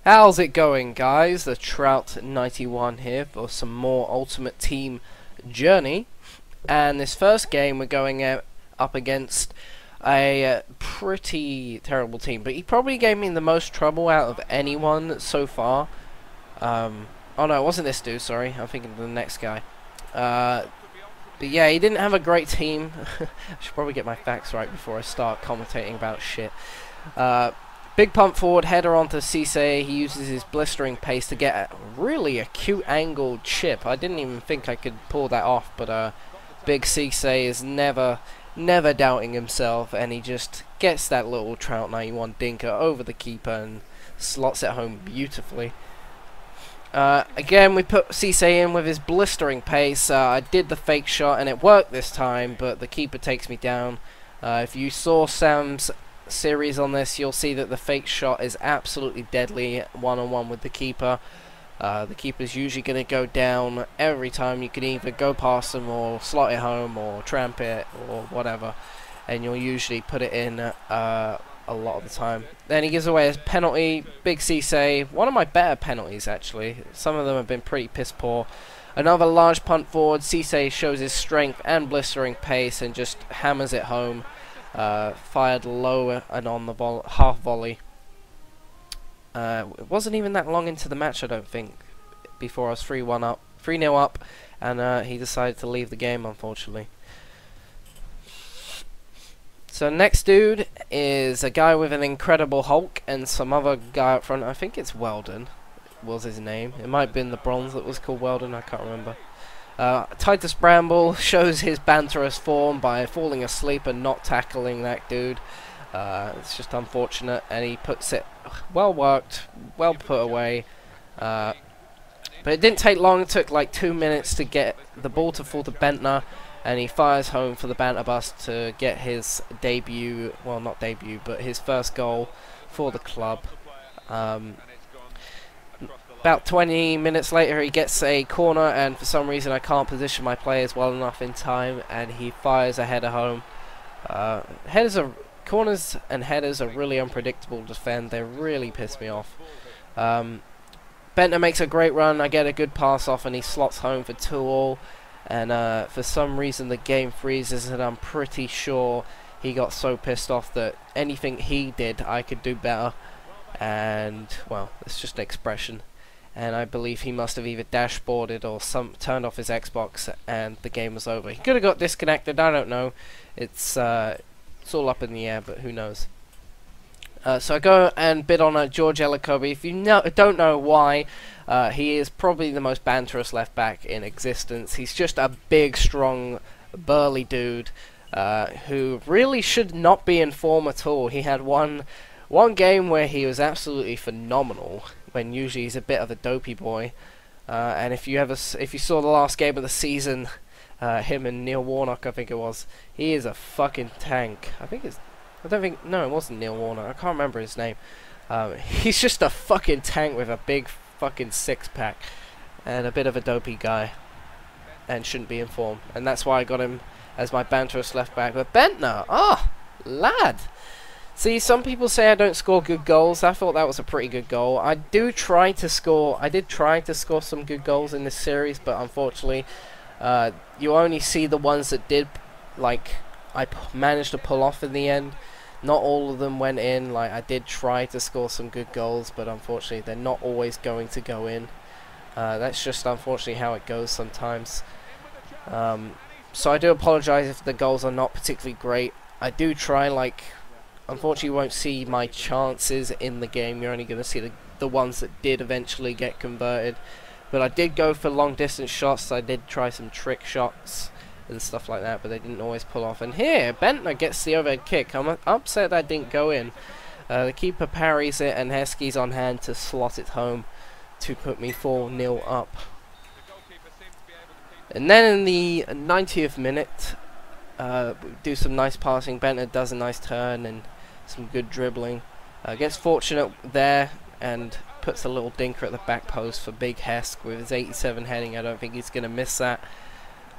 How's it going, guys? The Trout 91 here for some more Ultimate Team Journey. And this first game we're going up against a pretty terrible team, but he probably gave me the most trouble out of anyone so far. Oh no, it wasn't this dude, sorry. I'm thinking of the next guy. But yeah, he didn't have a great team. I should probably get my facts right before I start commentating about shit. Big pump forward, header onto Cisse. He uses his blistering pace to get a really acute angled chip. I didn't even think I could pull that off, but Big Cisse is never doubting himself, and he just gets that little Trout 91 dinker over the keeper and slots it home beautifully. Again, we put Cisse in with his blistering pace. I did the fake shot, and it worked this time, but the keeper takes me down. If you saw Sam's series on this, you'll see that the fake shot is absolutely deadly one-on-one with the keeper. The keeper's usually going to go down every time. You can either go past him or slot it home or tramp it or whatever, and you'll usually put it in a lot of the time. Then he gives away a penalty. Big Cisse, one of my better penalties actually. Some of them have been pretty piss poor. Another large punt forward. Cisse shows his strength and blistering pace and just hammers it home. Fired low and on the half volley. It wasn't even that long into the match, I don't think, before I was 3-0 up, and he decided to leave the game, unfortunately. So next dude is a guy with an Incredible Hulk and some other guy up front. I think it's Weldon was his name. It might have been the bronze that was called Weldon, I can't remember. Titus Bramble shows his banterous form by falling asleep and not tackling that dude. It's just unfortunate, and he puts it well worked, well put away. But it didn't take long. It took like 2 minutes to get the ball to fall to Bentner, and he fires home for the Banter bus to get his debut, well not debut, but his first goal for the club. About 20 minutes later, he gets a corner, and for some reason I can't position my players well enough in time, and he fires a header home. Corners and headers are really unpredictable to defend. They really piss me off. Bentner makes a great run. I get a good pass off, and he slots home for 2-2. And for some reason the game freezes, and I'm pretty sure he got so pissed off that anything he did I could do better. And well, it's just an expression. And I believe he must have either dashboarded or turned off his Xbox, and the game was over. He could have got disconnected, I don't know. It's all up in the air, but who knows. So I go and bid on a George Ellakobi. If you don't know why, he is probably the most banterous left back in existence. He's just a big, strong, burly dude who really should not be in form at all. He had one game where he was absolutely phenomenal, when usually he's a bit of a dopey boy. And if you saw the last game of the season, him and Neil Warnock, I think it was, he is a fucking tank. No, it wasn't Neil Warnock. I can't remember his name. He's just a fucking tank with a big fucking six-pack and a bit of a dopey guy, and shouldn't be in form. And that's why I got him as my banterous left back. But Bentner, lad. See, some people say I don't score good goals. I thought that was a pretty good goal. I did try to score some good goals in this series, but unfortunately, you only see the ones that did, like, I managed to pull off in the end. Not all of them went in. Like, I did try to score some good goals, but unfortunately, they're not always going to go in. That's just unfortunately how it goes sometimes. So I do apologize if the goals are not particularly great. I do try, like, unfortunately, you won't see my chances in the game. You're only going to see the ones that did eventually get converted. But I did go for long distance shots. I did try some trick shots and stuff like that, but they didn't always pull off. And here, Bentner gets the overhead kick. I'm upset that didn't go in. The keeper parries it, and Heskey's on hand to slot it home to put me 4-0 up. And then in the 90th minute, do some nice passing. Banter does a nice turn and some good dribbling. Gets fortunate there and puts a little dinker at the back post for Big Hesk with his 87 heading. I don't think he's going to miss that.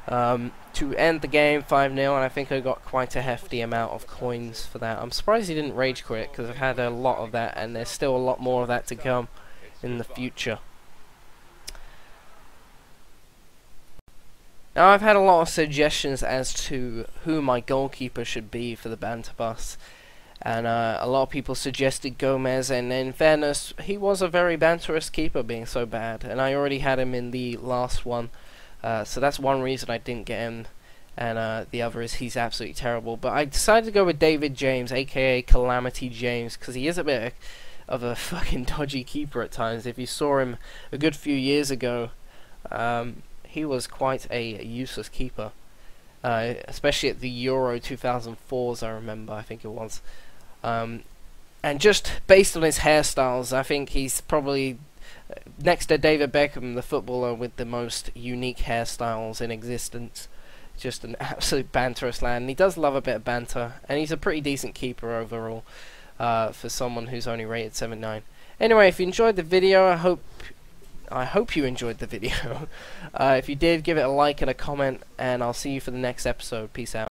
To end the game 5-0, and I think I got quite a hefty amount of coins for that. I'm surprised he didn't rage quit, because I've had a lot of that, and there's still a lot more of that to come. in the future. Now, I've had a lot of suggestions as to who my goalkeeper should be for the Banter bus, and a lot of people suggested Gomez, and in fairness, he was a very banterous keeper, being so bad, and I already had him in the last one, so that's one reason I didn't get him, and the other is he's absolutely terrible. But I decided to go with David James, aka Calamity James, because he is a bit of a fucking dodgy keeper at times. If you saw him a good few years ago, he was quite a useless keeper, especially at the Euro 2004s, I remember, I think it was. And just based on his hairstyles, I think he's probably, next to David Beckham, the footballer with the most unique hairstyles in existence. Just an absolute banterous lad, and he does love a bit of banter, and he's a pretty decent keeper overall, for someone who's only rated 7.9. Anyway, if you enjoyed the video, I hope you enjoyed the video. If you did, give it a like and a comment, and I'll see you for the next episode. Peace out.